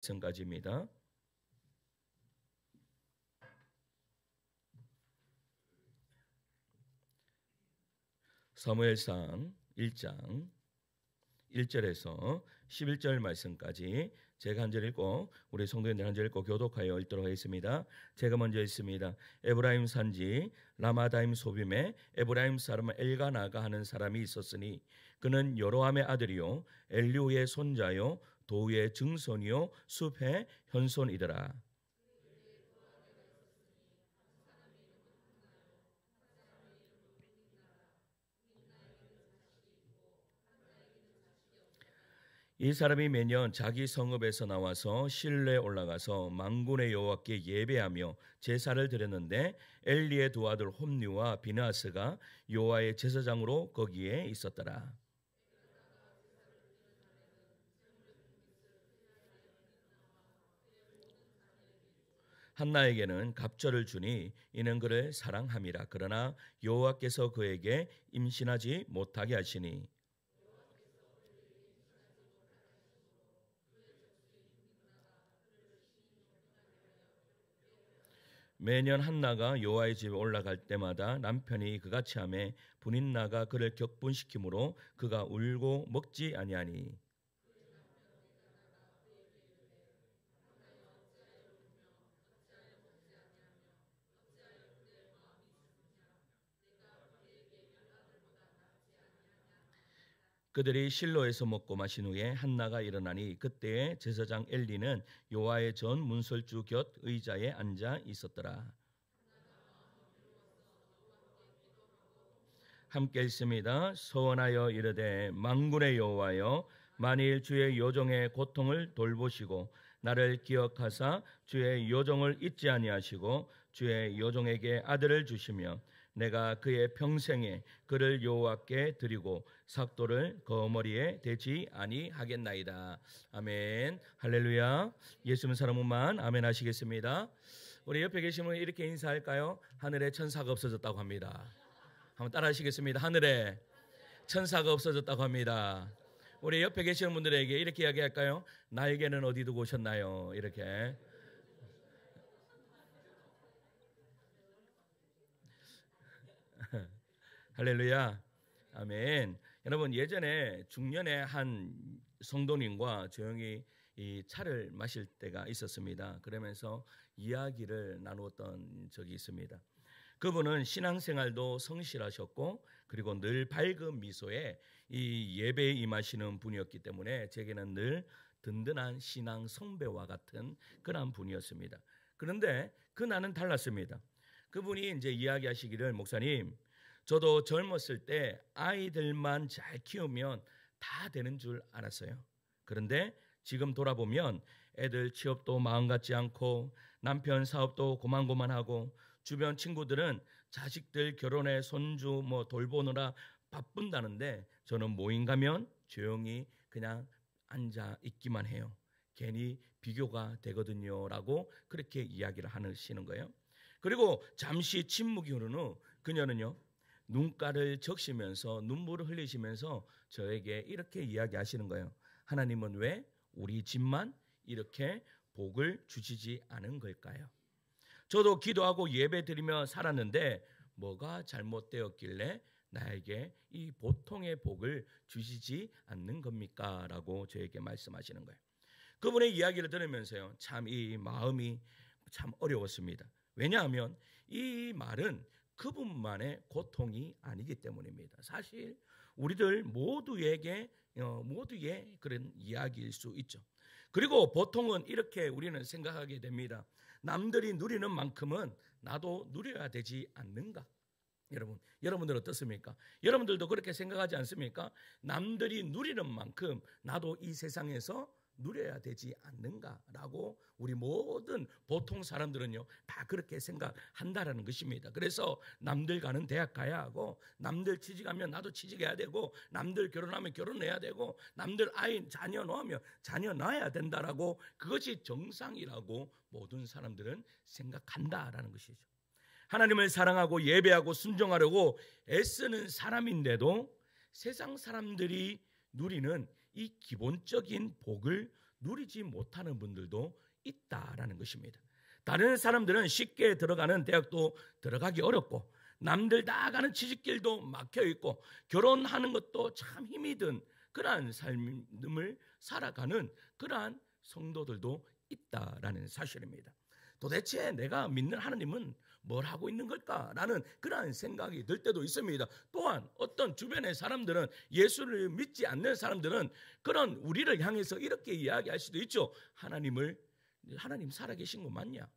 말씀까지입니다. 사무엘상 1장 1절에서 11절 말씀까지 제가 한 절 읽고 우리 성도님들 한 절 읽고 교독하여 읽도록 하겠습니다. 제가 먼저 읽습니다. 에브라임 산지 라마다임 소빔에 에브라임 사람 엘가나가 하는 사람이 있었으니 그는 여로함의 아들이요 엘리후의 손자요 도의 증손이요 숲의 현손이더라. 이 사람이 매년 자기 성읍에서 나와서 실내에 올라가서 만군의 여호와께 예배하며 제사를 드렸는데 엘리의 두 아들 홈리와 비느하스가 여호와의 제사장으로 거기에 있었더라. 한나에게는 갑절을 주니 이는 그를 사랑함이라. 그러나 여호와께서 그에게 임신하지 못하게 하시니 매년 한나가 여호와의 집에 올라갈 때마다 남편이 그같이 하매 분인나가 그를 격분시키므로 그가 울고 먹지 아니하니 그들이 실로에서 먹고 마신 후에 한나가 일어나니 그때에 제사장 엘리는 여호와의 전 문설주 곁 의자에 앉아 있었더라. 함께 있습니다. 서원하여 이르되 만군의 여호와여 만일 주의 요종의 고통을 돌보시고 나를 기억하사 주의 요종을 잊지 아니하시고 주의 요종에게 아들을 주시며 내가 그의 평생에 그를 여호와께 드리고 삭도를 거머리에 대지 아니하겠나이다. 아멘. 할렐루야. 예수 믿는 사람만 아멘 하시겠습니다. 우리 옆에 계신 분 이렇게 인사할까요? 하늘에 천사가 없어졌다고 합니다. 한번 따라 하시겠습니다. 하늘에 천사가 없어졌다고 합니다. 우리 옆에 계시는 분들에게 이렇게 이야기할까요? 날개는 어디 두고 오셨나요? 이렇게. 할렐루야. 아멘. 여러분 예전에 중년의 한 성도님과 조용히 이 차를 마실 때가 있었습니다. 그러면서 이야기를 나누었던 적이 있습니다. 그분은 신앙생활도 성실하셨고 그리고 늘 밝은 미소에 이 예배에 임하시는 분이었기 때문에 제게는 늘 든든한 신앙 선배와 같은 그런 분이었습니다. 그런데 그날은 달랐습니다. 그분이 이제 이야기하시기를 목사님 저도 젊었을 때 아이들만 잘 키우면 다 되는 줄 알았어요. 그런데 지금 돌아보면 애들 취업도 마음 같지 않고 남편 사업도 고만고만하고 주변 친구들은 자식들 결혼에 손주 뭐 돌보느라 바쁜다는데 저는 모임 가면 조용히 그냥 앉아 있기만 해요. 괜히 비교가 되거든요 라고 그렇게 이야기를 하시는 거예요. 그리고 잠시 침묵이 흐른 후 그녀는요 눈가를 적시면서 눈물을 흘리시면서 저에게 이렇게 이야기하시는 거예요. 하나님은 왜 우리 집만 이렇게 복을 주시지 않은 걸까요? 저도 기도하고 예배드리며 살았는데 뭐가 잘못되었길래 나에게 이 보통의 복을 주시지 않는 겁니까? 라고 저에게 말씀하시는 거예요. 그분의 이야기를 들으면서요 참 이 마음이 참 어려웠습니다. 왜냐하면 이 말은 그분만의 고통이 아니기 때문입니다. 사실 우리들 모두의 그런 이야기일 수 있죠. 그리고 보통은 이렇게 우리는 생각하게 됩니다. 남들이 누리는 만큼은 나도 누려야 되지 않는가? 여러분들 어떻습니까? 여러분들도 그렇게 생각하지 않습니까? 남들이 누리는 만큼 나도 이 세상에서 누려야 되지 않는가라고 우리 모든 보통 사람들은요 다 그렇게 생각한다라는 것입니다. 그래서 남들 가는 대학 가야 하고 남들 취직하면 나도 취직해야 되고 남들 결혼하면 결혼해야 되고 남들 아이 자녀 낳으면 자녀 낳아야 된다라고 그것이 정상이라고 모든 사람들은 생각한다라는 것이죠. 하나님을 사랑하고 예배하고 순종하려고 애쓰는 사람인데도 세상 사람들이 누리는 이 기본적인 복을 누리지 못하는 분들도 있다라는 것입니다. 다른 사람들은 쉽게 들어가는 대학도 들어가기 어렵고 남들 다 가는 취직길도 막혀 있고 결혼하는 것도 참 힘이 든 그러한 삶을 살아가는 그러한 성도들도 있다라는 사실입니다. 도대체 내가 믿는 하나님은 뭘 하고 있는 걸까라는 그러한 생각이 들 때도 있습니다. 또한 어떤 주변의 사람들은, 예수를 믿지 않는 사람들은 그런 우리를 향해서 이렇게 이야기할 수도 있죠. 하나님 살아계신 거 맞냐?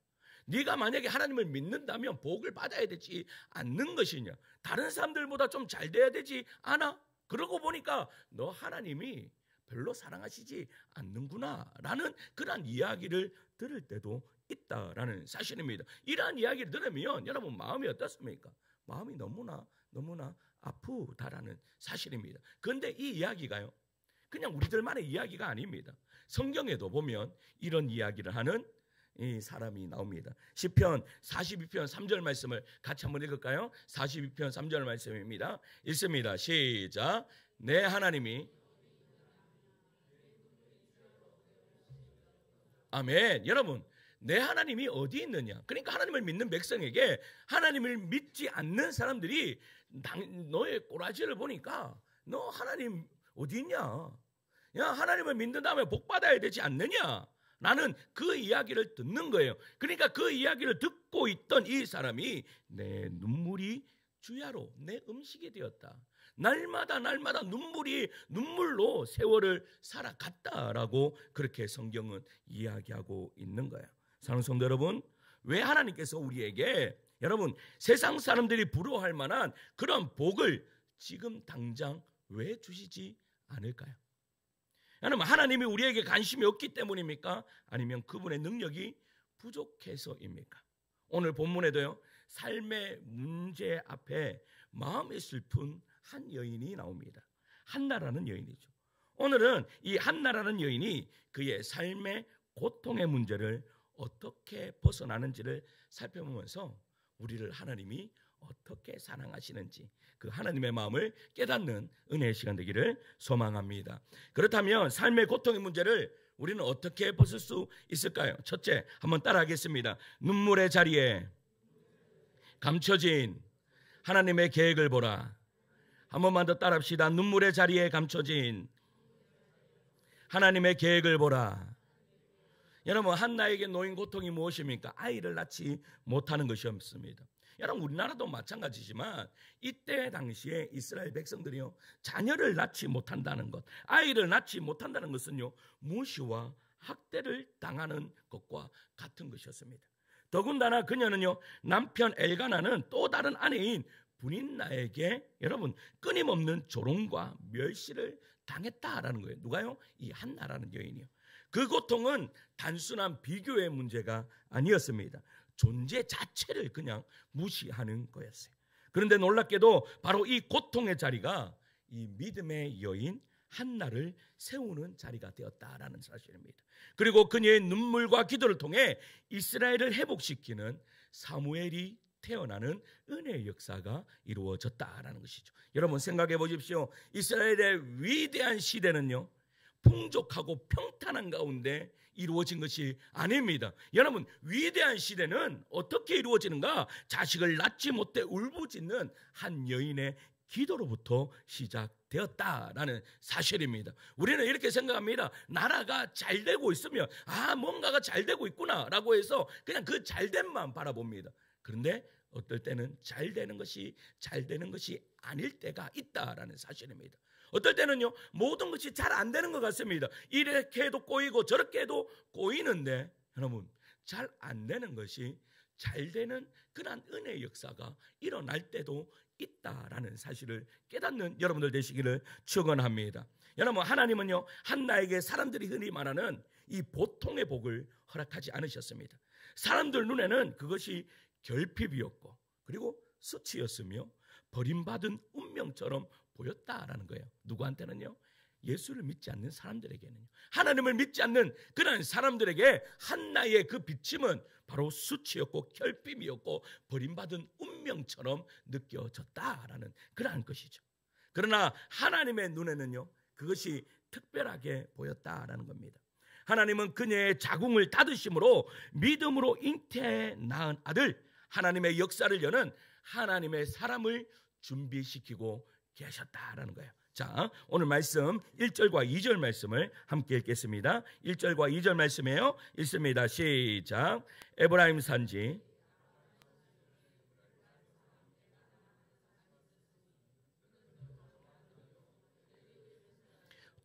네가 만약에 하나님을 믿는다면 복을 받아야 되지 않는 것이냐? 다른 사람들보다 좀 잘 돼야 되지 않아? 그러고 보니까 너 하나님이 별로 사랑하시지 않는구나 라는 그런 이야기를 들을 때도 있다라는 사실입니다. 이러한 이야기를 들으면 여러분 마음이 어떻습니까? 마음이 너무나 아프다라는 사실입니다. 그런데 이 이야기가요, 그냥 우리들만의 이야기가 아닙니다. 성경에도 보면 이런 이야기를 하는 이 사람이 나옵니다. 시편 42편 3절 말씀을 같이 한번 읽을까요? 42편 3절 말씀입니다. 읽습니다. 시작. 내 하나님이, 아멘. 여러분, 내 하나님이 어디 있느냐? 그러니까 하나님을 믿는 백성에게 하나님을 믿지 않는 사람들이 너의 꼬라지를 보니까 너 하나님 어디 있냐? 야, 하나님을 믿는다면 복 받아야 되지 않느냐? 나는 그 이야기를 듣는 거예요. 그러니까 그 이야기를 듣고 있던 이 사람이 내 눈물이 주야로 내 음식이 되었다. 날마다 눈물로 세월을 살아갔다라고 그렇게 성경은 이야기하고 있는 거예요. 사랑하는 성도 여러분, 왜 하나님께서 우리에게 여러분 세상 사람들이 부러워할 만한 그런 복을 지금 당장 왜 주시지 않을까요? 여러분, 하나님이 우리에게 관심이 없기 때문입니까? 아니면 그분의 능력이 부족해서입니까? 오늘 본문에도요, 삶의 문제 앞에 마음이 슬픈 한 여인이 나옵니다. 한나라는 여인이죠. 오늘은 이 한나라는 여인이 그의 삶의 고통의 문제를 어떻게 벗어나는지를 살펴보면서 우리를 하나님이 어떻게 사랑하시는지 그 하나님의 마음을 깨닫는 은혜의 시간 되기를 소망합니다. 그렇다면 삶의 고통의 문제를 우리는 어떻게 벗을 수 있을까요? 첫째, 한번 따라하겠습니다. 눈물의 자리에 감춰진 하나님의 계획을 보라. 한 번만 더 따라합시다. 눈물의 자리에 감춰진 하나님의 계획을 보라. 여러분, 한나에게 놓인 고통이 무엇입니까? 아이를 낳지 못하는 것이었습니다. 여러분, 우리나라도 마찬가지지만 이때 당시에 이스라엘 백성들이요, 자녀를 낳지 못한다는 것, 아이를 낳지 못한다는 것은요, 무시와 학대를 당하는 것과 같은 것이었습니다. 더군다나 그녀는요, 남편 엘가나는 또 다른 아내인 분인나에게 여러분 끊임없는 조롱과 멸시를 당했다라는 거예요. 누가요? 이 한나라는 여인이요. 그 고통은 단순한 비교의 문제가 아니었습니다. 존재 자체를 그냥 무시하는 거였어요. 그런데 놀랍게도 바로 이 고통의 자리가 이 믿음의 여인 한나를 세우는 자리가 되었다라는 사실입니다. 그리고 그녀의 눈물과 기도를 통해 이스라엘을 회복시키는 사무엘이 태어나는 은혜의 역사가 이루어졌다라는 것이죠. 여러분 생각해 보십시오. 이스라엘의 위대한 시대는요, 풍족하고 평탄한 가운데 이루어진 것이 아닙니다. 여러분, 위대한 시대는 어떻게 이루어지는가? 자식을 낳지 못해 울부짖는 한 여인의 기도로부터 시작되었다라는 사실입니다. 우리는 이렇게 생각합니다. 나라가 잘 되고 있으면 뭔가가 잘 되고 있구나라고 해서 그냥 그 잘됨만 바라봅니다. 그런데 어떨 때는 잘 되는 것이 아닐 때가 있다라는 사실입니다. 어떨 때는요, 모든 것이 잘 안 되는 것 같습니다. 이렇게 해도 꼬이고 저렇게 해도 꼬이는데 여러분, 잘 안 되는 것이 잘 되는 그런 은혜의 역사가 일어날 때도 있다라는 사실을 깨닫는 여러분들 되시기를 축원합니다. 여러분, 하나님은요, 한나에게 사람들이 흔히 말하는 이 보통의 복을 허락하지 않으셨습니다. 사람들 눈에는 그것이 결핍이었고 그리고 수치였으며 버림받은 운명처럼 보였다라는 거예요. 누구한테는요? 예수를 믿지 않는 사람들에게는요. 하나님을 믿지 않는 그런 사람들에게 한나의 그 비침은 바로 수치였고 결핍이었고 버림받은 운명처럼 느껴졌다라는 그러한 것이죠. 그러나 하나님의 눈에는요, 그것이 특별하게 보였다라는 겁니다. 하나님은 그녀의 자궁을 닫으심으로 믿음으로 잉태해 낳은 아들, 하나님의 역사를 여는 하나님의 사람을 준비시키고 계셨다라는 거예요. 자, 오늘 말씀 1절과 2절 말씀을 함께 읽겠습니다. 1절과 2절 말씀이에요. 읽습니다. 시작. 에브라임 산지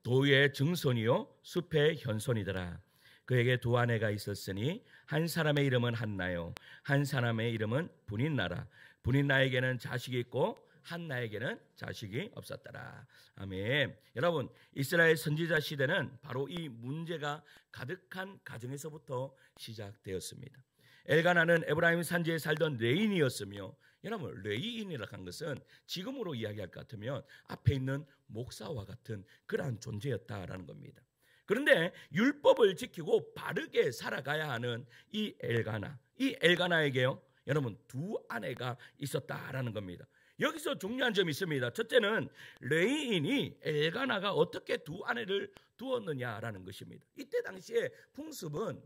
도의 증손이요 숲의 현손이더라. 그에게 두 아내가 있었으니 한 사람의 이름은 한나요, 한 사람의 이름은 브닛나라. 브닛나에게는 자식이 있고 한나에게는 자식이 없었더라. 아멘. 여러분, 이스라엘 선지자 시대는 바로 이 문제가 가득한 가정에서부터 시작되었습니다. 엘가나는 에브라임 산지에 살던 레인이었으며, 여러분, 레인이라고 한 것은 지금으로 이야기할 것 같으면 앞에 있는 목사와 같은 그러한 존재였다라는 겁니다. 그런데 율법을 지키고 바르게 살아가야 하는 이 엘가나에게요, 여러분, 두 아내가 있었다라는 겁니다. 여기서 중요한 점이 있습니다. 첫째는 레인이 엘가나가 어떻게 두 아내를 두었느냐라는 것입니다. 이때 당시에 풍습은,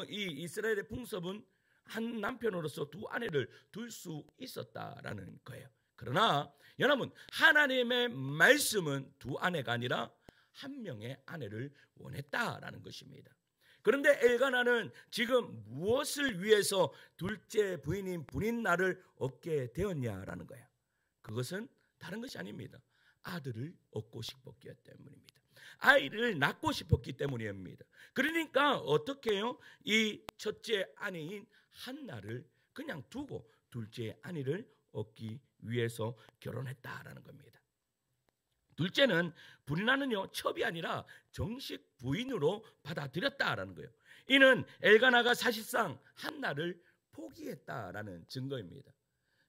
이 이스라엘의 풍습은 한 남편으로서 두 아내를 둘 수 있었다라는 거예요. 그러나 여러분, 하나님의 말씀은 두 아내가 아니라 한 명의 아내를 원했다라는 것입니다. 그런데 엘가나는 지금 무엇을 위해서 둘째 부인인 브닛나를 얻게 되었냐라는 거예요. 그것은 다른 것이 아닙니다. 아들을 얻고 싶었기 때문입니다. 아이를 낳고 싶었기 때문입니다. 그러니까 어떻게 해요? 이 첫째 아내인 한나를 그냥 두고 둘째 아내를 얻기 위해서 결혼했다라는 겁니다. 둘째는 브닛나는요, 첩이 아니라 정식 부인으로 받아들였다라는 거예요. 이는 엘가나가 사실상 한나를 포기했다라는 증거입니다.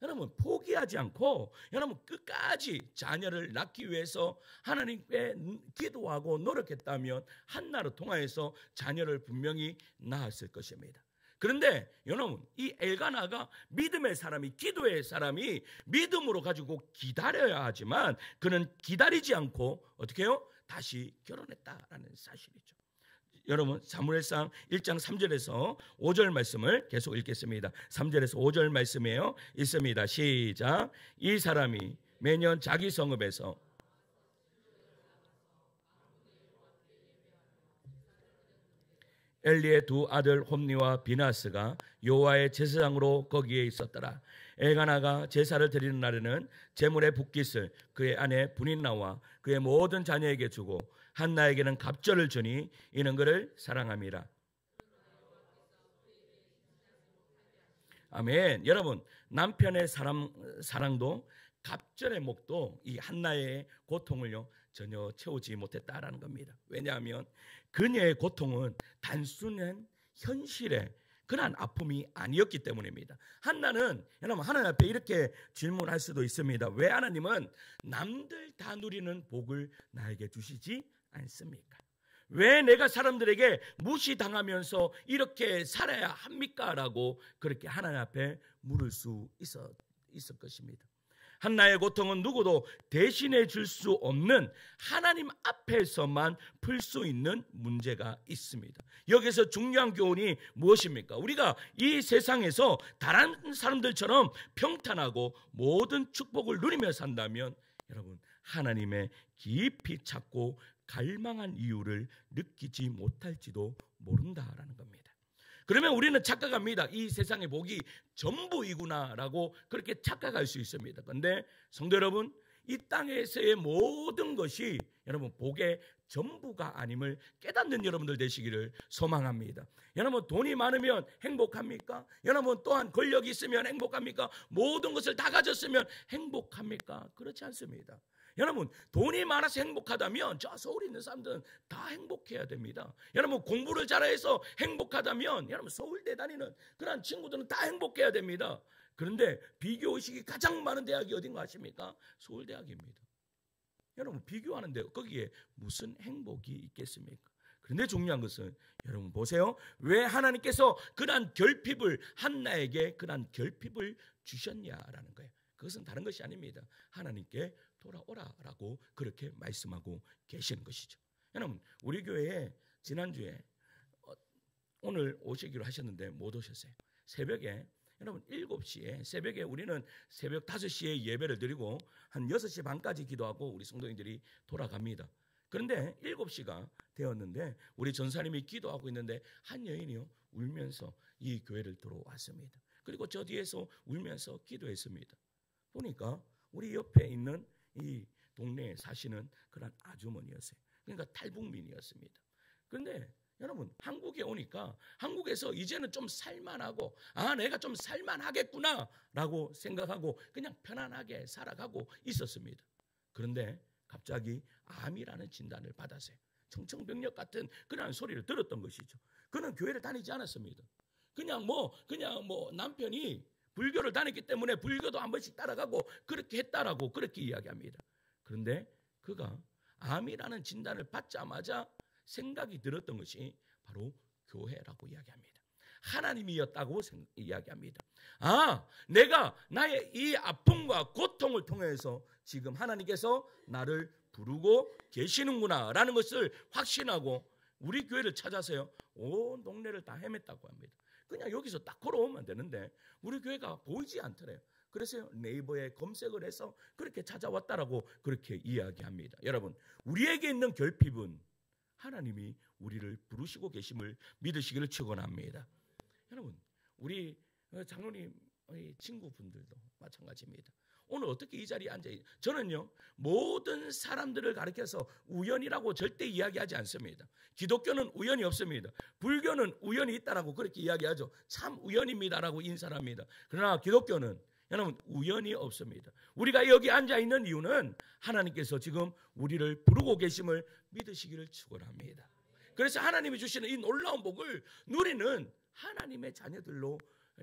여러분, 포기하지 않고 여러분 끝까지 자녀를 낳기 위해서 하나님께 기도하고 노력했다면 한나로 통하여서 자녀를 분명히 낳았을 것입니다. 그런데 여러분, 이 엘가나가 믿음의 사람이, 기도의 사람이 믿음으로 가지고 기다려야 하지만 그는 기다리지 않고 어떻게 해요? 다시 결혼했다라는 사실이죠. 여러분, 사무엘상 1장 3절에서 5절 말씀을 계속 읽겠습니다. 3절에서 5절 말씀이에요. 읽습니다. 시작. 이 사람이 매년 자기 성읍에서 엘리의 두 아들 홈니와 비나스가 여호와의 제사장으로 거기에 있었더라. 엘가나가 제사를 드리는 날에는 제물의 붓깃을 그의 아내 브닛나와 그의 모든 자녀에게 주고 한나에게는 갑절을 주니 이는 그를 사랑함이라. 아멘. 여러분, 남편의 사랑도 갑절의 목도 이 한나의 고통을요 전혀 채우지 못했다라는 겁니다. 왜냐하면 그녀의 고통은 단순한 현실의 그러한 아픔이 아니었기 때문입니다. 한나는 여러분, 하나님 앞에 이렇게 질문할 수도 있습니다. 왜 하나님은 남들 다 누리는 복을 나에게 주시지 않습니까? 왜 내가 사람들에게 무시당하면서 이렇게 살아야 합니까? 라고 그렇게 하나님 앞에 물을 수 있을 것입니다. 한나의 고통은 누구도 대신해 줄 수 없는 하나님 앞에서만 풀 수 있는 문제가 있습니다. 여기서 중요한 교훈이 무엇입니까? 우리가 이 세상에서 다른 사람들처럼 평탄하고 모든 축복을 누리며 산다면 여러분, 하나님의 깊이 찾고 갈망한 이유를 느끼지 못할지도 모른다라는 겁니다. 그러면 우리는 착각합니다. 이 세상의 복이 전부이구나라고 그렇게 착각할 수 있습니다. 그런데 성도 여러분, 이 땅에서의 모든 것이 여러분 복의 전부가 아님을 깨닫는 여러분들 되시기를 소망합니다. 여러분, 돈이 많으면 행복합니까? 여러분, 또한 권력이 있으면 행복합니까? 모든 것을 다 가졌으면 행복합니까? 그렇지 않습니다. 여러분, 돈이 많아서 행복하다면 저 서울에 있는 사람들은 다 행복해야 됩니다. 여러분, 공부를 잘해서 행복하다면 여러분 서울대 다니는 그런 친구들은 다 행복해야 됩니다. 그런데 비교의식이 가장 많은 대학이 어딘가 아십니까? 서울대학입니다. 여러분, 비교하는데 거기에 무슨 행복이 있겠습니까? 그런데 중요한 것은 여러분 보세요. 왜 하나님께서 그러한 결핍을 한나에게 그러한 결핍을 주셨냐라는 거예요. 그것은 다른 것이 아닙니다. 하나님께 돌아오라라고 그렇게 말씀하고 계시는 것이죠. 여러분, 우리 교회에 지난주에 오늘 오시기로 하셨는데 못 오셨어요. 새벽에 여러분 7시에 새벽에 우리는 새벽 5시에 예배를 드리고 한 6시 반까지 기도하고 우리 성도님들이 돌아갑니다. 그런데 7시가 되었는데 우리 전사님이 기도하고 있는데 한 여인이요 울면서 이 교회를 들어왔습니다. 그리고 저 뒤에서 울면서 기도했습니다. 보니까 우리 옆에 있는 이 동네에 사시는 그런 아주머니였어요. 그러니까 탈북민이었습니다. 그런데 여러분 한국에 오니까 한국에서 이제는 좀 살만하고 내가 좀 살만하겠구나 라고 생각하고 그냥 편안하게 살아가고 있었습니다. 그런데 갑자기 암이라는 진단을 받았어요. 청천벽력 같은 그런 소리를 들었던 것이죠. 그는 교회를 다니지 않았습니다. 그냥 뭐 남편이 불교를 다녔기 때문에 불교도 한 번씩 따라가고 그렇게 했다라고 그렇게 이야기합니다. 그런데 그가 암이라는 진단을 받자마자 생각이 들었던 것이 바로 교회라고 이야기합니다. 하나님이었다고 이야기합니다. 내가 나의 이 아픔과 고통을 통해서 지금 하나님께서 나를 부르고 계시는구나 라는 것을 확신하고 우리 교회를 찾아서요 온 동네를 다 헤맸다고 합니다. 그냥 여기서 딱 걸어오면 되는데 우리 교회가 보이지 않더래요. 그래서 네이버에 검색을 해서 그렇게 찾아왔다라고 그렇게 이야기합니다. 여러분 우리에게 있는 결핍은 하나님이 우리를 부르시고 계심을 믿으시기를 축원합니다. 여러분 우리 장로님 친구분들도 마찬가지입니다. 오늘 어떻게 이 자리에 앉아있어요? 저는요 모든 사람들을 가리켜서 우연이라고 절대 이야기하지 않습니다. 기독교는 우연이 없습니다. 불교는 우연이 있다라고 그렇게 이야기하죠. 참 우연입니다라고 인사합니다. 그러나 기독교는 여러분 우연이 없습니다. 우리가 여기 앉아있는 이유는 하나님께서 지금 우리를 부르고 계심을 믿으시기를 축원합니다. 그래서 하나님이 주시는 이 놀라운 복을 누리는 하나님의 자녀들로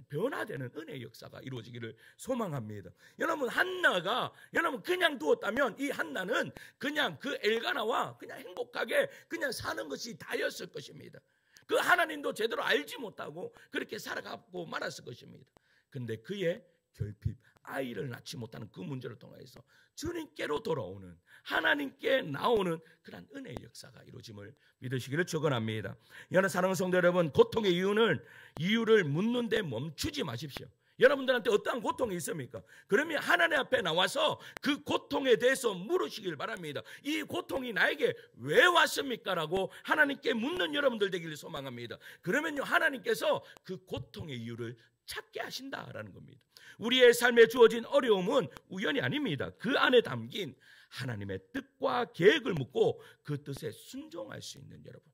변화되는 은혜의 역사가 이루어지기를 소망합니다. 여러분 한나가 여러분 그냥 두었다면 이 한나는 그냥 그 엘가나와 그냥 행복하게 그냥 사는 것이 다였을 것입니다. 그 하나님도 제대로 알지 못하고 그렇게 살아가고 말았을 것입니다. 그런데 그의 결핍, 아이를 낳지 못하는 그 문제를 통해서 주님께로 돌아오는 하나님께 나오는 그런 은혜의 역사가 이루어짐을 믿으시기를 축원합니다. 여러분 사랑하는 성도 여러분, 고통의 이유를 묻는데 멈추지 마십시오. 여러분들한테 어떠한 고통이 있습니까? 그러면 하나님 앞에 나와서 그 고통에 대해서 물으시길 바랍니다. 이 고통이 나에게 왜 왔습니까? 라고 하나님께 묻는 여러분들 되기를 소망합니다. 그러면요 하나님께서 그 고통의 이유를 찾게 하신다라는 겁니다. 우리의 삶에 주어진 어려움은 우연이 아닙니다. 그 안에 담긴 하나님의 뜻과 계획을 묻고 그 뜻에 순종할 수 있는 여러분,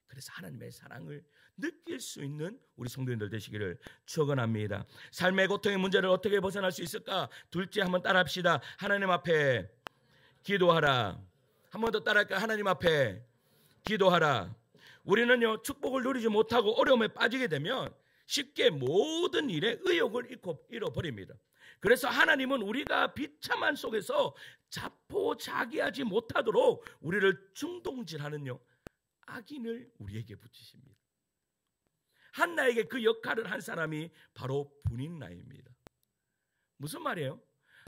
그래서 하나님의 사랑을 느낄 수 있는 우리 성도님들 되시기를 축원합니다. 삶의 고통의 문제를 어떻게 벗어날 수 있을까? 둘째 한번 따라합시다. 하나님 앞에 기도하라. 한 번 더 따라할까요? 하나님 앞에 기도하라. 우리는요 축복을 누리지 못하고 어려움에 빠지게 되면 쉽게 모든 일에 의욕을 잃어버립니다. 그래서 하나님은 우리가 비참한 속에서 자포자기하지 못하도록 우리를 중동질하는요 악인을 우리에게 붙이십니다. 한나에게 그 역할을 한 사람이 바로 분인나입니다. 무슨 말이에요?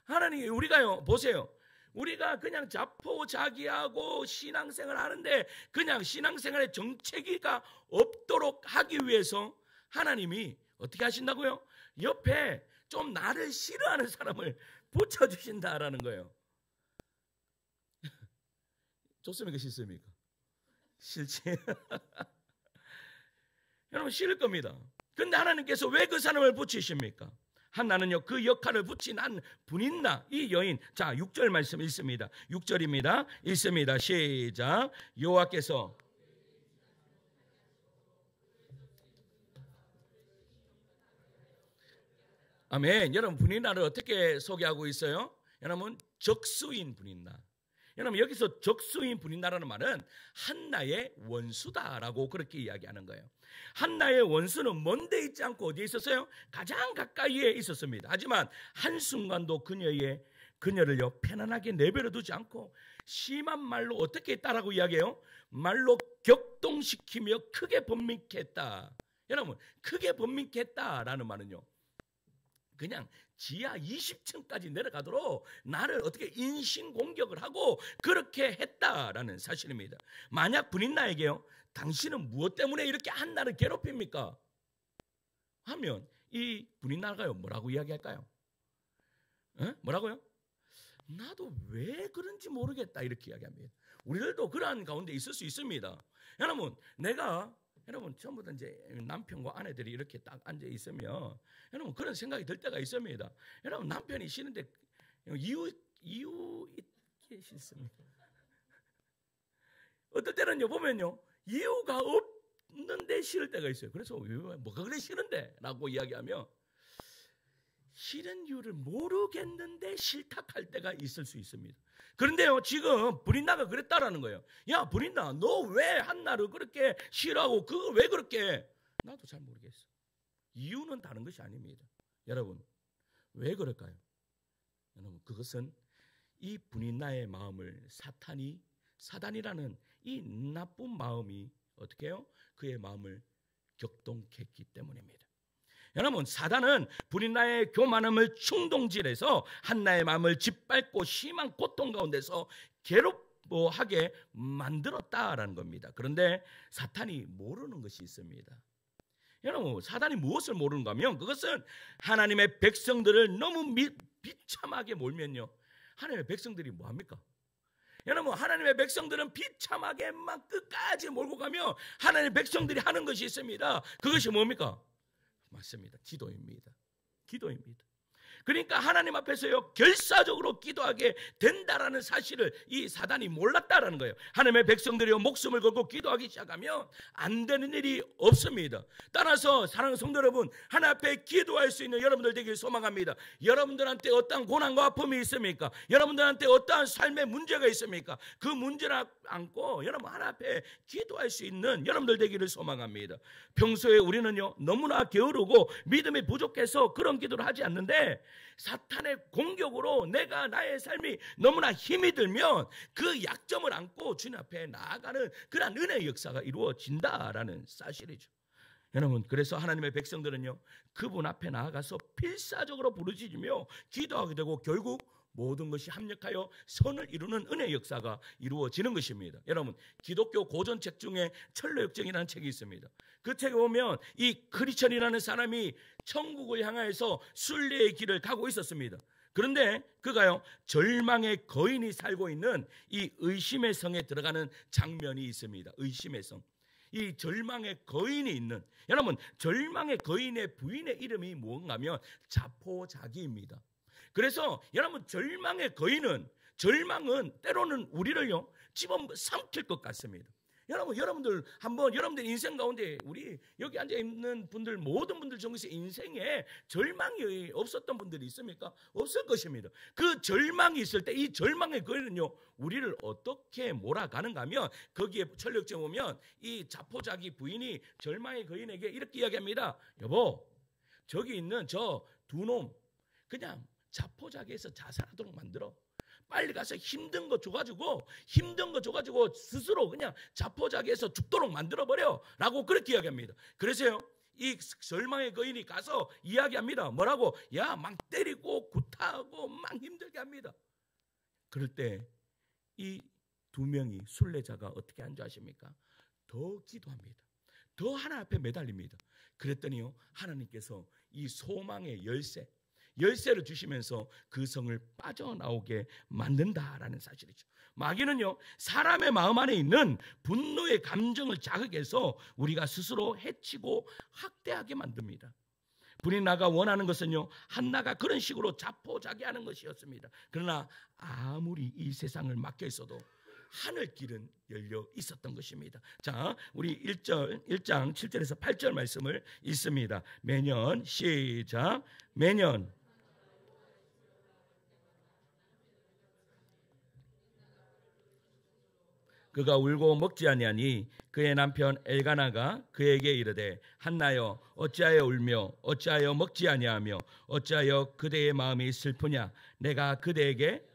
하나님이 우리가요 보세요, 우리가 그냥 자포자기하고 신앙생활 하는데 그냥 신앙생활에 정체기가 없도록 하기 위해서 하나님이 어떻게 하신다고요? 옆에 좀 나를 싫어하는 사람을 붙여주신다라는 거예요. 좋습니까? 싫습니까? 싫지. 여러분 싫을 겁니다. 근데 하나님께서 왜 그 사람을 붙이십니까? 한나는요 그 역할을 붙인 한 분인나 이 여인. 자 6절 말씀 읽습니다. 6절입니다. 읽습니다. 시작. 여호와께서 아멘. 여러분 분인나를 어떻게 소개하고 있어요? 여러분 적수인 분인나. 여러분 여기서 적수인 분인나라는 말은 한나의 원수다라고 그렇게 이야기하는 거예요. 한나의 원수는 먼데 있지 않고 어디에 있었어요? 가장 가까이에 있었습니다. 하지만 한순간도 그녀를요 편안하게 내버려 두지 않고 심한 말로 어떻게 했다라고 이야기해요? 말로 격동시키며 크게 번민케 했다. 여러분 크게 번민케 했다라는 말은요 그냥 지하 20층까지 내려가도록 나를 어떻게 인신공격을 하고 그렇게 했다라는 사실입니다. 만약 분인나에게요 당신은 무엇 때문에 이렇게 한나를 괴롭힙니까? 하면 이 분인나가요 뭐라고 이야기할까요? 뭐라고요? 나도 왜 그런지 모르겠다 이렇게 이야기합니다. 우리들도 그러한 가운데 있을 수 있습니다. 여러분 여러분 전부 다 이제 남편과 아내들이 이렇게 딱 앉아 있으면 여러분 그런 생각이 들 때가 있습니다. 여러분 남편이 싫은데 이유 있게 싫습니다. 어떨 때는요 보면요 이유가 없는데 싫을 때가 있어요. 그래서 뭐가 그래 싫은데? 라고 이야기하면 싫은 이유를 모르겠는데 싫다 할 때가 있을 수 있습니다. 그런데요 지금 브린다가 그랬다라는 거예요. 야 브린다 너 왜 한나를 그렇게 싫어하고 그걸 왜 그렇게 해? 나도 잘 모르겠어. 이유는 다른 것이 아닙니다. 여러분 왜 그럴까요? 여러분 그것은 이 브린다의 마음을 사단이라는 이 나쁜 마음이 어떻게 해요? 그의 마음을 격동케 했기 때문입니다. 여러분 사단은 브린나의 교만함을 충동질해서 한나의 마음을 짓밟고 심한 고통 가운데서 괴롭게 만들었다라는 겁니다. 그런데 사탄이 모르는 것이 있습니다. 여러분 사단이 무엇을 모르는가 하면 그것은 하나님의 백성들을 너무 비참하게 몰면요 하나님의 백성들이 뭐합니까? 여러분 하나님의 백성들은 비참하게 막 끝까지 몰고 가면 하나님의 백성들이 하는 것이 있습니다. 그것이 뭡니까? 맞습니다. 기도입니다. 그러니까 하나님 앞에서요 결사적으로 기도하게 된다라는 사실을 이 사단이 몰랐다라는 거예요. 하나님의 백성들이요 목숨을 걸고 기도하기 시작하면 안 되는 일이 없습니다. 따라서 사랑하는 성도 여러분 하나님 앞에 기도할 수 있는 여러분들 되길 소망합니다. 여러분들한테 어떠한 고난과 아픔이 있습니까? 여러분들한테 어떠한 삶의 문제가 있습니까? 그 문제를 안고 여러분 하나님 앞에 기도할 수 있는 여러분들 되기를 소망합니다. 평소에 우리는요 너무나 게으르고 믿음이 부족해서 그런 기도를 하지 않는데 사탄의 공격으로 나의 삶이 너무나 힘이 들면 그 약점을 안고 주님 앞에 나아가는 그런 은혜의 역사가 이루어진다라는 사실이죠. 여러분 그래서 하나님의 백성들은요 그분 앞에 나아가서 필사적으로 부르짖으며 기도하게 되고 결국 모든 것이 합력하여 선을 이루는 은혜의 역사가 이루어지는 것입니다. 여러분 기독교 고전책 중에 철로역정이라는 책이 있습니다. 그 책에 보면 이 크리스천이라는 사람이 천국을 향하여서 순례의 길을 가고 있었습니다. 그런데 그가요 절망의 거인이 살고 있는 이 의심의 성에 들어가는 장면이 있습니다. 의심의 성. 이 절망의 거인이 있는 여러분 절망의 거인의 부인의 이름이 뭔가 하면 자포자기입니다. 그래서 여러분 절망의 거인은 절망은 때로는 우리를요 집어삼킬 것 같습니다. 여러분들 한번 여러분들 인생 가운데 우리 여기 앉아 있는 분들 모든 분들 중에서 인생에 절망이 없었던 분들이 있습니까? 없을 것입니다. 그 절망이 있을 때 이 절망의 거인은요 우리를 어떻게 몰아가는가 하면 거기에 철력제 보면 이 자포자기 부인이 절망의 거인에게 이렇게 이야기합니다. 여보 저기 있는 저 두 놈 그냥 자포자기에서 자살하도록 만들어. 빨리 가서 힘든 거 줘가지고 스스로 그냥 자포자기에서 죽도록 만들어버려 라고 그렇게 이야기합니다. 그래서요 이 절망의 거인이 가서 이야기합니다. 뭐라고? 야 막 때리고 구타하고 막 힘들게 합니다. 그럴 때 이 두 명이 순례자가 어떻게 한 줄 아십니까? 더 기도합니다. 더 하나님 앞에 매달립니다. 그랬더니요 하나님께서 이 소망의 열쇠를 주시면서 그 성을 빠져나오게 만든다라는 사실이죠. 마귀는요 사람의 마음 안에 있는 분노의 감정을 자극해서 우리가 스스로 해치고 학대하게 만듭니다. 브린나가 원하는 것은요 한나가 그런 식으로 자포자기하는 것이었습니다. 그러나 아무리 이 세상을 맡겨 있어도 하늘길은 열려 있었던 것입니다. 자, 우리 1장 7절에서 8절 말씀을 읽습니다. 매년 시작. 매년 그가 울고 먹지 아니하니 그의 남편 엘가나가 그에게 이르되 한나여 어찌하여 울며 어찌하여 먹지 아니하며 어찌하여 그대의 마음이 슬프냐 내가 그대에게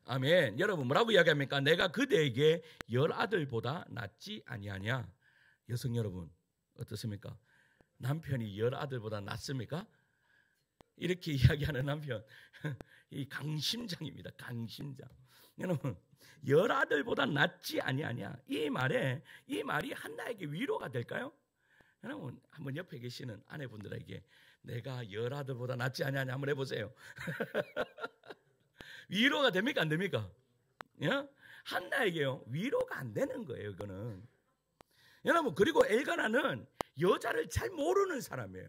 아멘. 여러분 뭐라고 이야기합니까? 내가 그대에게 10아들보다 낫지 아니하냐. 여성 여러분 어떻습니까? 남편이 10아들보다 낫습니까? 이렇게 이야기하는 남편, 이 강심장입니다. 강심장. 여러분, 열아들보다 낫지 아니하냐, 이 말이 한나에게 위로가 될까요? 여러분, 한번 옆에 계시는 아내분들에게 내가 열아들보다 낫지 아니하냐 한번 해보세요. 위로가 됩니까 안 됩니까? 예? 한나에게요, 위로가 안 되는 거예요. 이거는 여러분, 그리고 엘가나는 여자를 잘 모르는 사람이에요.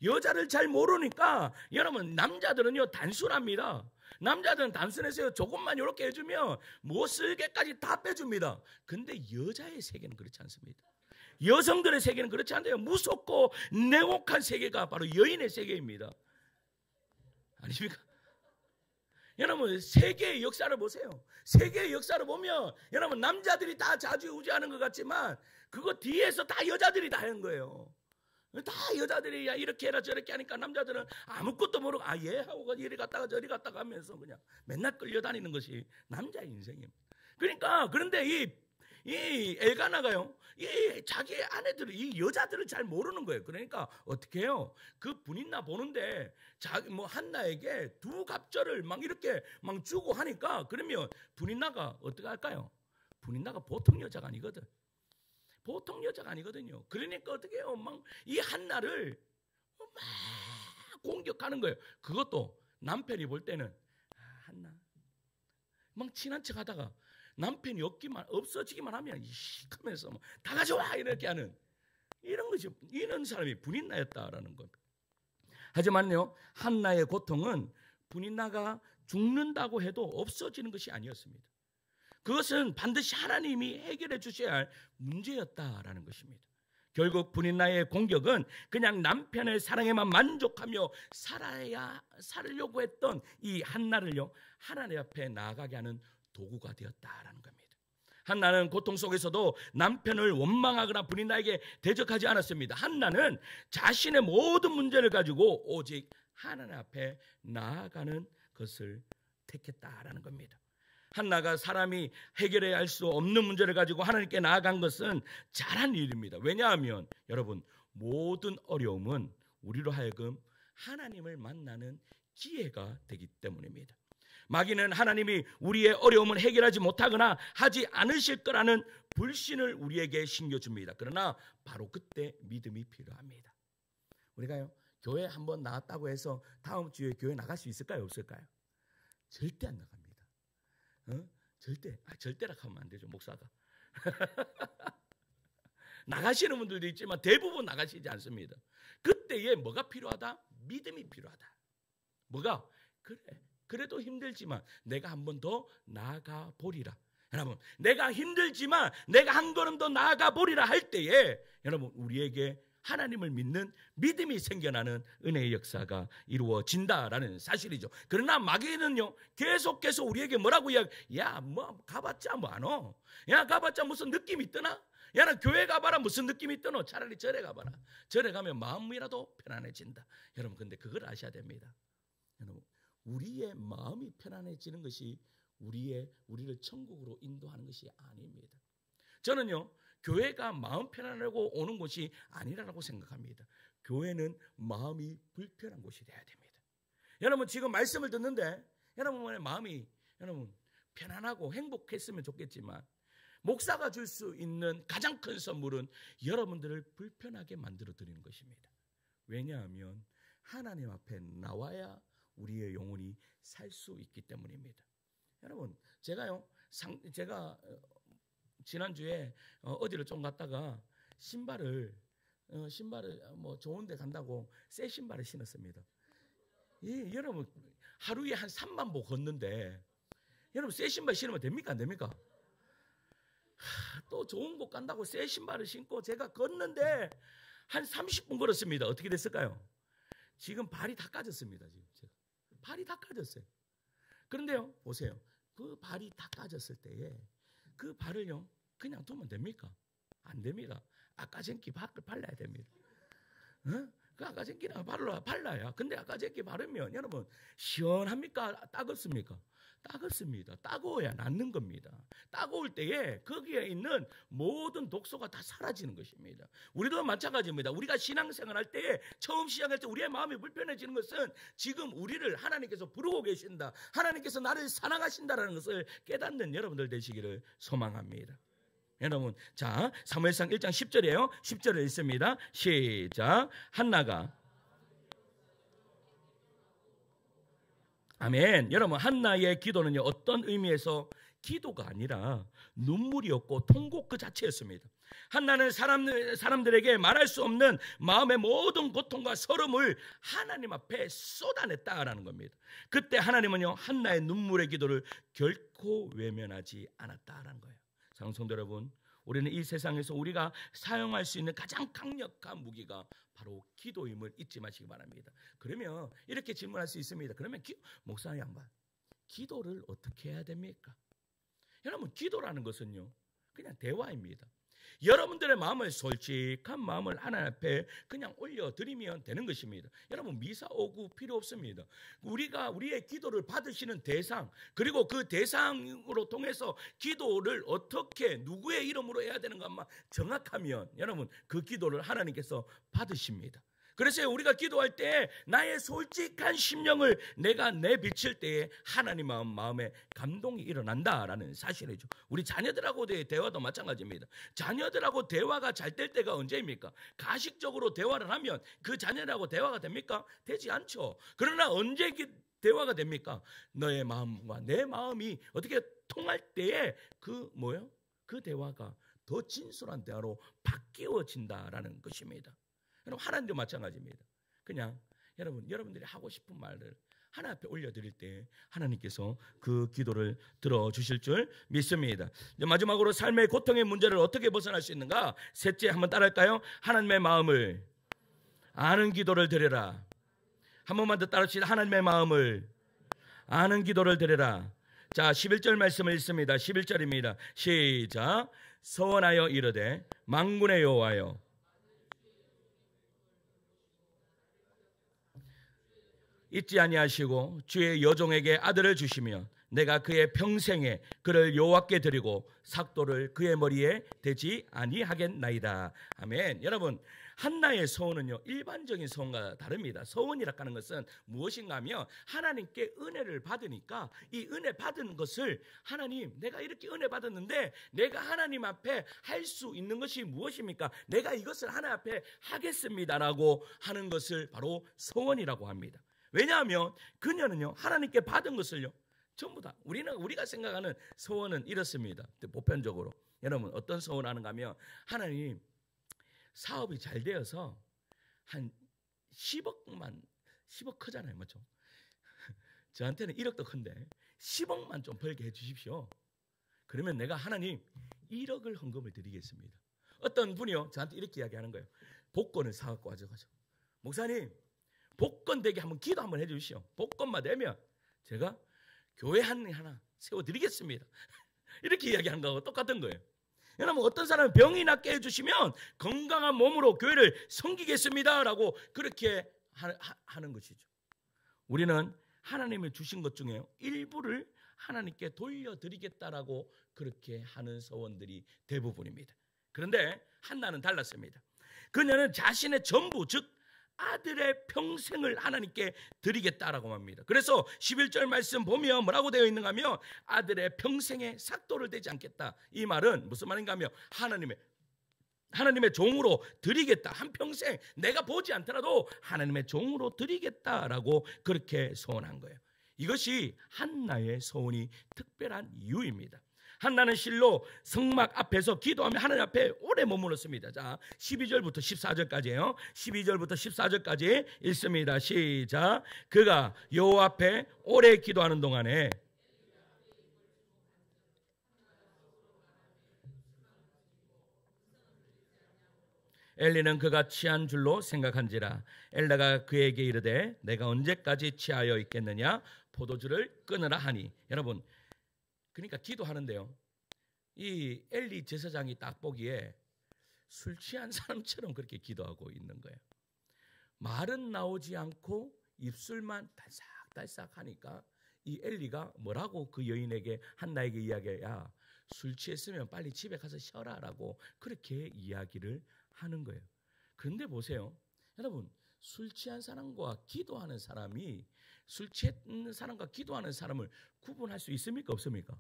여자를 잘 모르니까 여러분, 남자들은요 단순합니다. 남자들은 단순해서요, 조금만 이렇게 해주면 못 쓸게까지 다 빼줍니다. 근데 여자의 세계는 그렇지 않습니다. 여성들의 세계는 그렇지 않아요. 무섭고 냉혹한 세계가 바로 여인의 세계입니다. 아닙니까? 여러분, 세계의 역사를 보세요. 세계의 역사를 보면 여러분, 남자들이 다 좌지우지하는 것 같지만 그거 뒤에서 다 여자들이 다 하는 거예요. 다 여자들이 야 이렇게 해라 저렇게 하니까 남자들은 아무것도 모르고 예 하고 이리 갔다가 저리 갔다가 하면서 그냥 맨날 끌려다니는 것이 남자의 인생입니다. 그러니까 그런데 이 엘가나가요, 이 자기 아내들을, 이 여자들을 잘 모르는 거예요. 그러니까 어떻게 해요? 그 분인나 보는데 자기 한나에게 두 갑절을 막 이렇게 막 주고 하니까, 그러면 분인나가 어떻게 할까요? 분인나가 보통 여자가 아니거든. 보통 여자가 아니거든요. 그러니까 어떻게 해요? 막 이 한나를 막 공격하는 거예요. 그것도 남편이 볼 때는 한나 막 친한 척 하다가 남편이 없어지기만 하면 하면서 다 가져와 이렇게 하는 이런 것이, 이런 사람이 분인나였다라는 겁니다. 하지만요, 한나의 고통은 분인나가 죽는다고 해도 없어지는 것이 아니었습니다. 그것은 반드시 하나님이 해결해 주셔야 할 문제였다라는 것입니다. 결국 분인나의 공격은 그냥 남편의 사랑에만 만족하며 살려고 했던 이 한나를요, 하나님 앞에 나아가게 하는 도구가 되었다라는 겁니다. 한나는 고통 속에서도 남편을 원망하거나 분인나에게 대적하지 않았습니다. 한나는 자신의 모든 문제를 가지고 오직 하나님 앞에 나아가는 것을 택했다라는 겁니다. 한나가 사람이 해결해야 할 수 없는 문제를 가지고 하나님께 나아간 것은 잘한 일입니다. 왜냐하면 여러분, 모든 어려움은 우리로 하여금 하나님을 만나는 기회가 되기 때문입니다. 마귀는 하나님이 우리의 어려움을 해결하지 못하거나 하지 않으실 거라는 불신을 우리에게 심겨줍니다. 그러나 바로 그때 믿음이 필요합니다. 우리가요, 교회 한번 나왔다고 해서 다음 주에 교회 나갈 수 있을까요? 없을까요? 절대 안 나갑니다. 절대라 하면 안 되죠, 목사가. 나가시는 분들도 있지만 대부분 나가시지 않습니다. 그때에 뭐가 필요하다? 믿음이 필요하다. 뭐가? 그래도 힘들지만 내가 한 번 더 나아가 보리라. 여러분, 내가 힘들지만 내가 한 걸음 더 나아가 보리라 할 때에 여러분, 우리에게 하나님을 믿는 믿음이 생겨나는 은혜의 역사가 이루어진다라는 사실이죠. 그러나 마귀는요, 계속해서 우리에게 뭐라고 야, 뭐 가봤자 뭐 안 와. 야, 가봤자 무슨 느낌이 뜨나? 야, 나 교회 가봐라 무슨 느낌이 뜨노? 차라리 절에 가봐라. 절에 가면 마음이라도 편안해진다. 여러분, 근데 그걸 아셔야 됩니다. 여러분, 우리의 마음이 편안해지는 것이 우리를 천국으로 인도하는 것이 아닙니다. 저는요, 교회가 마음 편안하고 오는 곳이 아니라고 생각합니다. 교회는 마음이 불편한 곳이 돼야 됩니다. 여러분, 지금 말씀을 듣는데 여러분의 마음이 편안하고 행복했으면 좋겠지만, 목사가 줄 수 있는 가장 큰 선물은 여러분들을 불편하게 만들어 드리는 것입니다. 왜냐하면 하나님 앞에 나와야 우리의 영혼이 살 수 있기 때문입니다. 여러분, 제가 지난주에 어디를 좀 갔다가 신발을 뭐 좋은 데 간다고 새 신발을 신었습니다. 여러분, 하루에 한 3만 보 걷는데 여러분, 새 신발 신으면 됩니까 안 됩니까? 또 좋은 곳 간다고 새 신발을 신고 제가 걷는데 한 30분 걸었습니다. 어떻게 됐을까요? 지금 발이 다 까졌습니다. 지금 제가 발이 다 까졌어요. 그런데요, 보세요. 그 발이 다 까졌을 때에 그 발을요, 그냥 두면 됩니까? 안 됩니다. 아까쟁기 발라야 됩니다. 그 아까쟁기는 발라야. 근데 아까쟁기 바르면 여러분, 시원합니까? 따갑습니까? 따갑습니다. 따가워야 낫는 겁니다. 따가울 때에 거기에 있는 모든 독소가 다 사라지는 것입니다. 우리도 마찬가지입니다. 우리가 신앙생활 할 때에 처음 시작할 때 우리의 마음이 불편해지는 것은 지금 우리를 하나님께서 부르고 계신다, 하나님께서 나를 사랑하신다라는 것을 깨닫는 여러분들 되시기를 소망합니다. 여러분, 자, 사무엘상 1장 10절이에요. 10절을 읽습니다. 시작. 한나가, 아멘. 여러분, 한나의 기도는요, 어떤 의미에서 기도가 아니라 눈물이었고 통곡 그 자체였습니다. 한나는 사람들에게 말할 수 없는 마음의 모든 고통과 서름을 하나님 앞에 쏟아냈다라는 겁니다. 그때 하나님은요, 한나의 눈물의 기도를 결코 외면하지 않았다라는 거예요. 사랑하는 성도 여러분, 우리는 이 세상에서 우리가 사용할 수 있는 가장 강력한 무기가 바로 기도임을 잊지 마시기 바랍니다. 그러면 이렇게 질문할 수 있습니다. 그러면 목사 양반, 기도를 어떻게 해야 됩니까? 여러분, 기도라는 것은요, 그냥 대화입니다. 여러분들의 마음을, 솔직한 마음을 하나님 앞에 그냥 올려드리면 되는 것입니다. 여러분, 미사 오구 필요 없습니다. 우리가 우리의 기도를 받으시는 대상, 그리고 그 대상으로 통해서 기도를 어떻게 누구의 이름으로 해야 되는 것만 정확하면 여러분, 그 기도를 하나님께서 받으십니다. 그래서 우리가 기도할 때 나의 솔직한 심령을 내가 내비칠 때에 하나님 마음에 감동이 일어난다라는 사실이죠. 우리 자녀들하고의 대화도 마찬가지입니다. 자녀들하고 대화가 잘 될 때가 언제입니까? 가식적으로 대화를 하면 그 자녀들하고 대화가 됩니까? 되지 않죠. 그러나 언제 대화가 됩니까? 너의 마음과 내 마음이 어떻게 통할 때에 그 대화가 더 진솔한 대화로 바뀌어진다라는 것입니다. 여러분, 하나님도 마찬가지입니다. 그냥 여러분들이 하고 싶은 말을 하나님 앞에 올려드릴 때 하나님께서 그 기도를 들어주실 줄 믿습니다. 이제 마지막으로 삶의 고통의 문제를 어떻게 벗어날 수 있는가? 셋째, 한번 따라할까요? 하나님의 마음을 아는 기도를 드려라. 한 번만 더 따라합시다. 하나님의 마음을 아는 기도를 드려라. 자, 11절 말씀을 읽습니다. 11절입니다. 시작. 서원하여 이르되 만군의 여호와여, 잊지 아니하시고 주의 여종에게 아들을 주시며 내가 그의 평생에 그를 여호와께 드리고 삭도를 그의 머리에 대지 아니하겠나이다. 아멘. 여러분, 한나의 서원은요, 일반적인 서원과 다릅니다. 서원이라고 하는 것은 무엇인가 하면 하나님께 은혜를 받으니까 이 은혜 받은 것을 하나님, 내가 이렇게 은혜 받았는데 내가 하나님 앞에 할 수 있는 것이 무엇입니까? 내가 이것을 하나님 앞에 하겠습니다라고 하는 것을 바로 서원이라고 합니다. 왜냐하면 그녀는요, 하나님께 받은 것을요, 전부 다 우리가 생각하는 소원은 이렇습니다. 보편적으로 여러분, 어떤 소원을 하는가 하면, 하나님, 사업이 잘 되어서 한 10억 크잖아요, 맞죠? 저한테는 1억도 큰데 10억만 좀 벌게 해주십시오. 그러면 내가 하나님 1억을 헌금을 드리겠습니다. 어떤 분이요, 저한테 이렇게 이야기하는 거예요. 복권을 사갖고 와가지고, 목사님, 복권 되게 한번 기도 한번 해주시오. 복권만 되면 제가 교회 하나 세워드리겠습니다. 이렇게 이야기하는 거하고 똑같은 거예요. 여러분, 어떤 사람은 병이 낫게 해주시면 건강한 몸으로 교회를 섬기겠습니다라고 그렇게 하는 것이죠. 우리는 하나님이 주신 것 중에 일부를 하나님께 돌려드리겠다라고 그렇게 하는 서원들이 대부분입니다. 그런데 한나는 달랐습니다. 그녀는 자신의 전부, 즉 아들의 평생을 하나님께 드리겠다라고 합니다. 그래서 11절 말씀 보면 뭐라고 되어 있는가 하면, 아들의 평생에 삭도를 대지 않겠다. 이 말은 무슨 말인가 하면, 하나님의 종으로 드리겠다. 한평생 내가 보지 않더라도 하나님의 종으로 드리겠다라고 그렇게 소원한 거예요. 이것이 한나의 소원이 특별한 이유입니다. 한나는 실로 성막 앞에서 기도하며 하나님 앞에 오래 머물렀습니다. 자, 12절부터 14절까지예요. 12절부터 14절까지 읽습니다. 시작. 그가 여호와 앞에 오래 기도하는 동안에 엘리는 그가 취한 줄로 생각한지라. 엘라가 그에게 이르되 내가 언제까지 취하여 있겠느냐? 포도주를 끊으라 하니. 여러분, 그러니까 기도하는데요, 이 엘리 제사장이 딱 보기에 술 취한 사람처럼 그렇게 기도하고 있는 거예요. 말은 나오지 않고 입술만 달싹달싹 하니까 이 엘리가 뭐라고 그 여인에게 한나에게 이야기해야 술 취했으면 빨리 집에 가서 쉬어라라고 그렇게 이야기를 하는 거예요. 그런데 보세요. 여러분, 술 취한 사람과 기도하는 사람이 술 취한 사람과 기도하는 사람을 구분할 수 있습니까? 없습니까?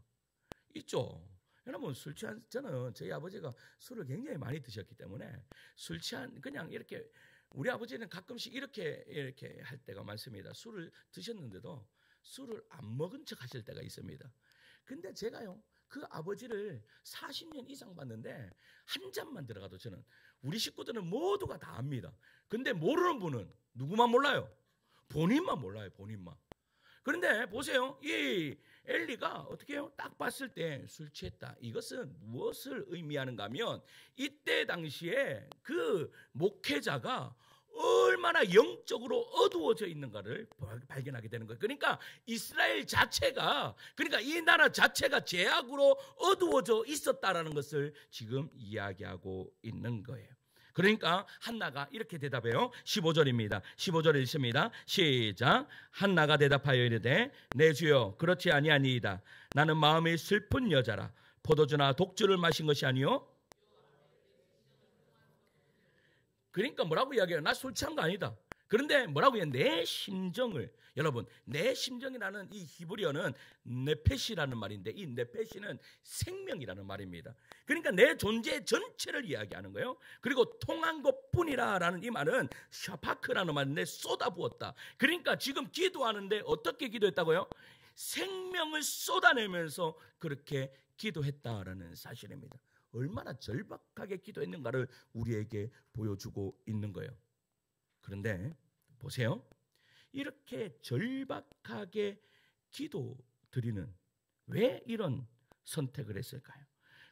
있죠. 여러분, 술 취한 저는 저희 아버지가 술을 굉장히 많이 드셨기 때문에 술 취한 그냥 이렇게 우리 아버지는 가끔씩 이렇게 할 때가 많습니다. 술을 드셨는데도 술을 안 먹은 척 하실 때가 있습니다. 근데 제가요, 그 아버지를 40년 이상 봤는데 한 잔만 들어가도 저는 우리 식구들은 모두가 다 압니다. 근데 모르는 분은 누구만 몰라요? 본인만 몰라요. 본인만. 그런데 보세요. 이 엘리가 어떻게 해요? 딱 봤을 때 술 취했다. 이것은 무엇을 의미하는가 하면 이때 당시에 그 목회자가 얼마나 영적으로 어두워져 있는가를 발견하게 되는 거예요. 그러니까 이스라엘 자체가, 그러니까 이 나라 자체가 죄악으로 어두워져 있었다라는 것을 지금 이야기하고 있는 거예요. 그러니까 한나가 이렇게 대답해요. 15절입니다. 15절에 있습니다. 시작. 한나가 대답하여 이르되 내 주여 그렇지 아니하니이다. 나는 마음이 슬픈 여자라. 포도주나 독주를 마신 것이 아니요. 그러니까 뭐라고 이야기해요? 나 술 취한 거 아니다. 그런데 뭐라고 해요? 내 심정을, 여러분, 내 심정이라는 이 히브리어는 네페시라는 말인데 이 네페시는 생명이라는 말입니다. 그러니까 내 존재 전체를 이야기하는 거예요. 그리고 통한 것뿐이라라는 이 말은 샤파크라는 말인데 쏟아부었다. 그러니까 지금 기도하는데 어떻게 기도했다고요? 생명을 쏟아내면서 그렇게 기도했다라는 사실입니다. 얼마나 절박하게 기도했는가를 우리에게 보여주고 있는 거예요. 그런데 보세요. 이렇게 절박하게 기도드리는 왜 이런 선택을 했을까요?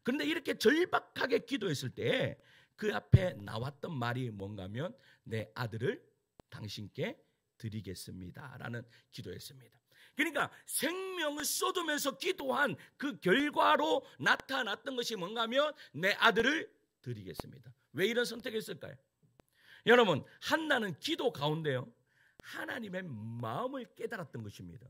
그런데 이렇게 절박하게 기도했을 때 그 앞에 나왔던 말이 뭔가 하면 내 아들을 당신께 드리겠습니다 라는 기도였습니다. 그러니까 생명을 쏟으면서 기도한 그 결과로 나타났던 것이 뭔가 하면 내 아들을 드리겠습니다. 왜 이런 선택을 했을까요? 여러분, 한나는 기도 가운데요 하나님의 마음을 깨달았던 것입니다.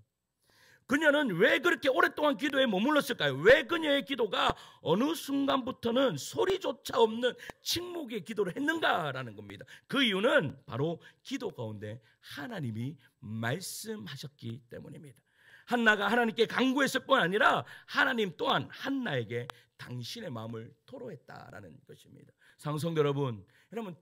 그녀는 왜 그렇게 오랫동안 기도에 머물렀을까요? 왜 그녀의 기도가 어느 순간부터는 소리조차 없는 침묵의 기도를 했는가라는 겁니다. 그 이유는 바로 기도 가운데 하나님이 말씀하셨기 때문입니다. 한나가 하나님께 간구했을 뿐 아니라 하나님 또한 한나에게 당신의 마음을 토로했다라는 것입니다. 상성 여러분,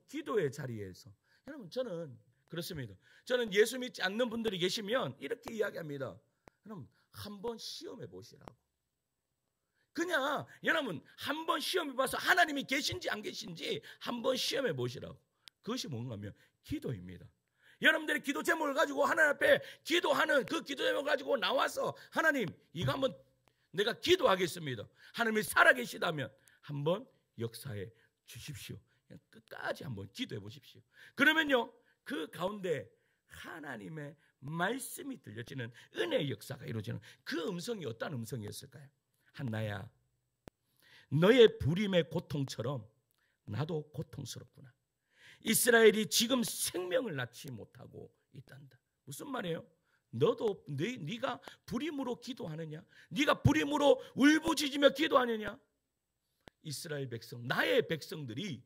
기도의 자리에서 여러분 저는 그렇습니다. 저는 예수 믿지 않는 분들이 계시면 이렇게 이야기합니다. 여러분 한번 시험해 보시라고. 그냥 여러분 한번 시험해 봐서 하나님이 계신지 안 계신지 한번 시험해 보시라고. 그것이 뭔가 하면 기도입니다. 여러분들의 기도 제목을 가지고 하나님 앞에 기도하는 그 기도 제목을 가지고 나와서 하나님 이거 한번 내가 기도하겠습니다. 하나님이 살아계시다면 한번 역사해 주십시오. 그냥 끝까지 한번 기도해 보십시오. 그러면요 그 가운데 하나님의 말씀이 들려지는 은혜의 역사가 이루어지는 그 음성이 어떤 음성이었을까요? 한나야, 너의 부림의 고통처럼 나도 고통스럽구나. 이스라엘이 지금 생명을 낳지 못하고 있단다. 무슨 말이에요? 너도 네가 부림으로 기도하느냐? 네가 부림으로 울부짖으며 기도하느냐? 이스라엘 백성, 나의 백성들이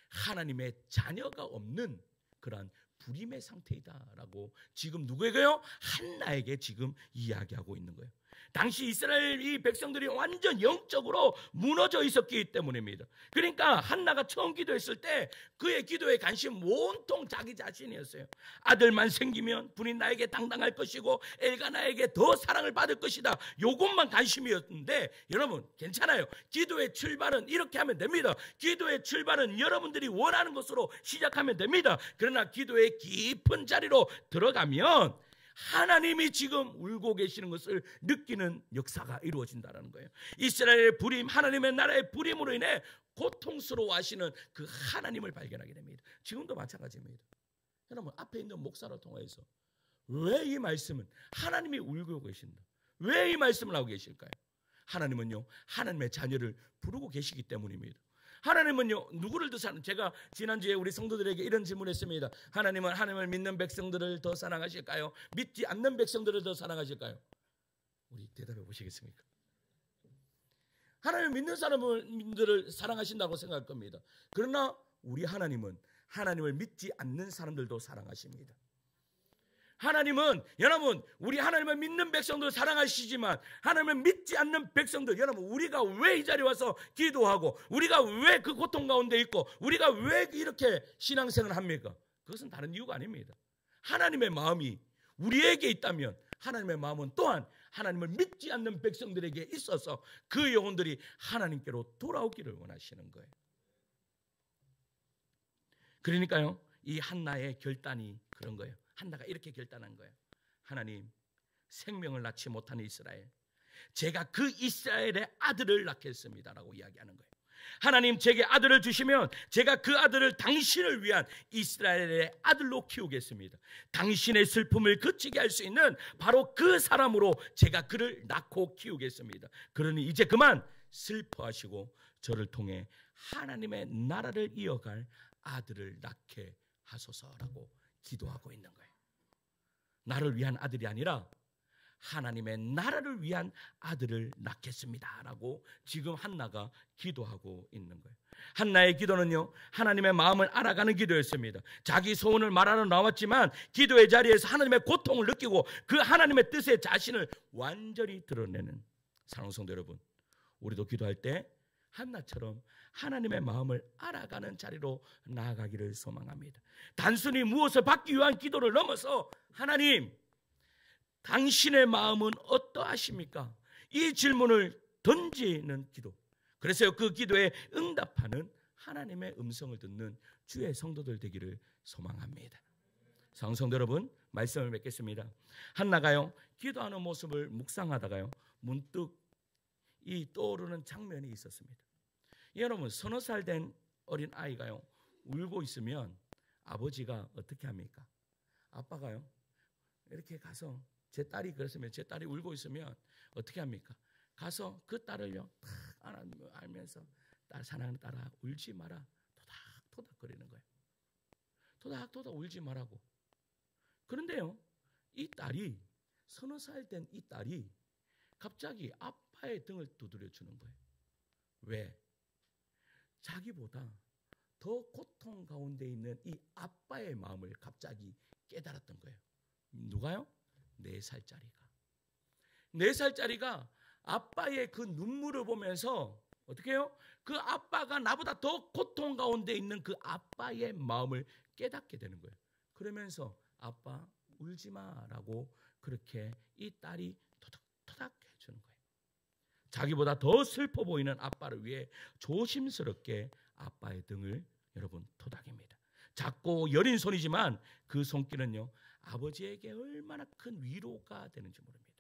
하나님의 자녀가 없는 그러한 부림의 상태이다라고 지금 누구에게요? 한나에게 지금 이야기하고 있는 거예요. 당시 이스라엘 이 백성들이 완전 영적으로 무너져 있었기 때문입니다. 그러니까 한나가 처음 기도했을 때 그의 기도의 관심 온통 자기 자신이었어요. 아들만 생기면 분이 나에게 당당할 것이고 애가 나에게 더 사랑을 받을 것이다. 요것만 관심이었는데 여러분 괜찮아요. 기도의 출발은 이렇게 하면 됩니다. 기도의 출발은 여러분들이 원하는 것으로 시작하면 됩니다. 그러나 기도의 깊은 자리로 들어가면 하나님이 지금 울고 계시는 것을 느끼는 역사가 이루어진다는 거예요. 이스라엘의 부림, 하나님의 나라의 부림으로 인해 고통스러워하시는 그 하나님을 발견하게 됩니다. 지금도 마찬가지입니다. 여러분 앞에 있는 목사를 통해서 왜 이 말씀은 하나님이 울고 계신다. 왜 이 말씀을 하고 계실까요? 하나님은요 하나님의 자녀를 부르고 계시기 때문입니다. 하나님은요 누구를 더 사랑? 제가 지난주에 우리 성도들에게 이런 질문했습니다. 하나님은 하나님을 믿는 백성들을 더 사랑하실까요? 믿지 않는 백성들을 더 사랑하실까요? 우리 대답해 보시겠습니까? 하나님을 믿는 사람들을 사랑하신다고 생각할 겁니다. 그러나 우리 하나님은 하나님을 믿지 않는 사람들도 사랑하십니다. 하나님은 여러분 우리 하나님을 믿는 백성들 사랑하시지만 하나님을 믿지 않는 백성들, 여러분 우리가 왜 이 자리에 와서 기도하고 우리가 왜 그 고통 가운데 있고 우리가 왜 이렇게 신앙생활을 합니까? 그것은 다른 이유가 아닙니다. 하나님의 마음이 우리에게 있다면 하나님의 마음은 또한 하나님을 믿지 않는 백성들에게 있어서 그 영혼들이 하나님께로 돌아오기를 원하시는 거예요. 그러니까요, 이 한나의 결단이 그런 거예요. 한나가 이렇게 결단한 거예요. 하나님, 생명을 낳지 못한 이스라엘, 제가 그 이스라엘의 아들을 낳겠습니다라고 이야기하는 거예요. 하나님, 제게 아들을 주시면 제가 그 아들을 당신을 위한 이스라엘의 아들로 키우겠습니다. 당신의 슬픔을 그치게 할 수 있는 바로 그 사람으로 제가 그를 낳고 키우겠습니다. 그러니 이제 그만 슬퍼하시고 저를 통해 하나님의 나라를 이어갈 아들을 낳게 하소서라고 기도하고 있는 거예요. 나를 위한 아들이 아니라 하나님의 나라를 위한 아들을 낳겠습니다라고 지금 한나가 기도하고 있는 거예요. 한나의 기도는요, 하나님의 마음을 알아가는 기도였습니다. 자기 소원을 말하러 나왔지만 기도의 자리에서 하나님의 고통을 느끼고 그 하나님의 뜻에 자신을 완전히 드러내는 사랑하는 성도 여러분, 우리도 기도할 때 한나처럼 하나님의 마음을 알아가는 자리로 나아가기를 소망합니다. 단순히 무엇을 받기 위한 기도를 넘어서 하나님, 당신의 마음은 어떠하십니까? 이 질문을 던지는 기도. 그래서 그 기도에 응답하는 하나님의 음성을 듣는 주의 성도들 되기를 소망합니다. 성도 여러분, 말씀을 맺겠습니다. 한나가요, 기도하는 모습을 묵상하다가요, 문득 이 떠오르는 장면이 있었습니다. 여러분, 서너 살 된 어린 아이가요, 울고 있으면 아버지가 어떻게 합니까? 아빠가요, 이렇게 가서 제 딸이 그랬으면, 제 딸이 울고 있으면 어떻게 합니까? 가서 그 딸을요 탁 안으면서 딸, 사랑하는 딸아, 울지 마라, 토닥토닥 거리는 거예요. 토닥토닥 울지 말라고. 그런데요, 이 딸이, 서너 살 된 이 딸이 갑자기 아빠의 등을 두드려 주는 거예요. 왜? 자기보다 더 고통 가운데 있는 이 아빠의 마음을 갑자기 깨달았던 거예요. 누가요? 4살짜리가. 4살짜리가 아빠의 그 눈물을 보면서 어떻게 해요? 그 아빠가 나보다 더 고통 가운데 있는 그 아빠의 마음을 깨닫게 되는 거예요. 그러면서 아빠 울지 마라고 그렇게 이 딸이 토닥토닥 해주는 거예요. 자기보다 더 슬퍼 보이는 아빠를 위해 조심스럽게 아빠의 등을 여러분 토닥입니다. 작고 여린 손이지만 그 손길은요, 아버지에게 얼마나 큰 위로가 되는지 모릅니다.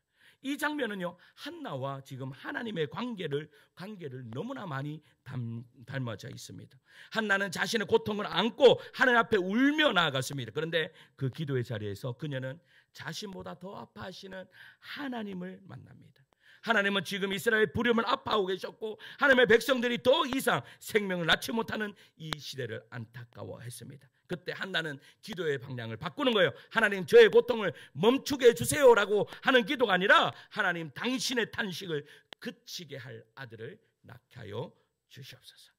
이 장면은요, 한나와 지금 하나님의 관계를 너무나 많이 닮아져 있습니다. 한나는 자신의 고통을 안고 하나님 앞에 울며 나아갔습니다. 그런데 그 기도의 자리에서 그녀는 자신보다 더 아파하시는 하나님을 만납니다. 하나님은 지금 이스라엘 부름을 아파하고 계셨고 하나님의 백성들이 더 이상 생명을 낳지 못하는 이 시대를 안타까워했습니다. 그때 한나는 기도의 방향을 바꾸는 거예요. 하나님, 저의 고통을 멈추게 해주세요라고 하는 기도가 아니라 하나님, 당신의 탄식을 그치게 할 아들을 낳게 하여 주시옵소서.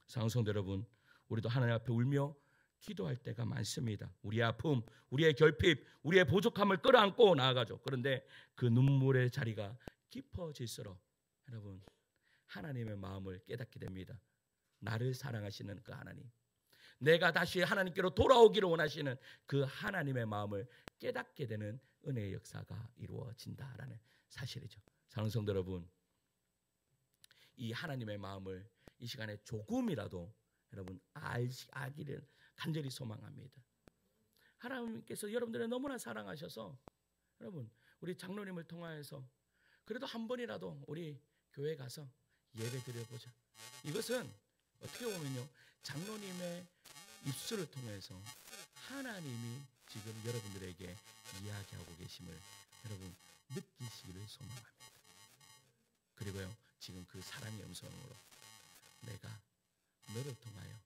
사랑하는 성도 여러분, 우리도 하나님 앞에 울며 기도할 때가 많습니다. 우리의 아픔, 우리의 결핍, 우리의 부족함을 끌어안고 나아가죠. 그런데 그 눈물의 자리가 깊어질수록 여러분, 하나님의 마음을 깨닫게 됩니다. 나를 사랑하시는 그 하나님, 내가 다시 하나님께로 돌아오기를 원하시는 그 하나님의 마음을 깨닫게 되는 은혜의 역사가 이루어진다라는 사실이죠. 사랑하는 성도 여러분, 이 하나님의 마음을 이 시간에 조금이라도 여러분 알기를 간절히 소망합니다. 하나님께서 여러분들을 너무나 사랑하셔서 여러분, 우리 장로님을 통하여서 그래도 한 번이라도 우리 교회 가서 예배 드려보자. 이것은 어떻게 보면요, 장로님의 입술을 통해서 하나님이 지금 여러분들에게 이야기하고 계심을 여러분 느끼시기를 소망합니다. 그리고요, 지금 그 사랑의 음성으로 내가 너를 통하여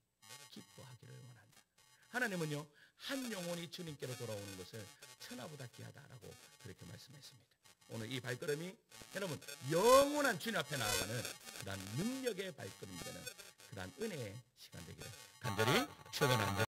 기뻐하기를 원한다. 하나님은요, 한 영혼이 주님께로 돌아오는 것을 천하보다 귀하다라고 그렇게 말씀했습니다. 오늘 이 발걸음이 여러분 영원한 주님 앞에 나아가는 그러한 능력의 발걸음이 되는 그러한 은혜의 시간 되기를 간절히 축원합니다.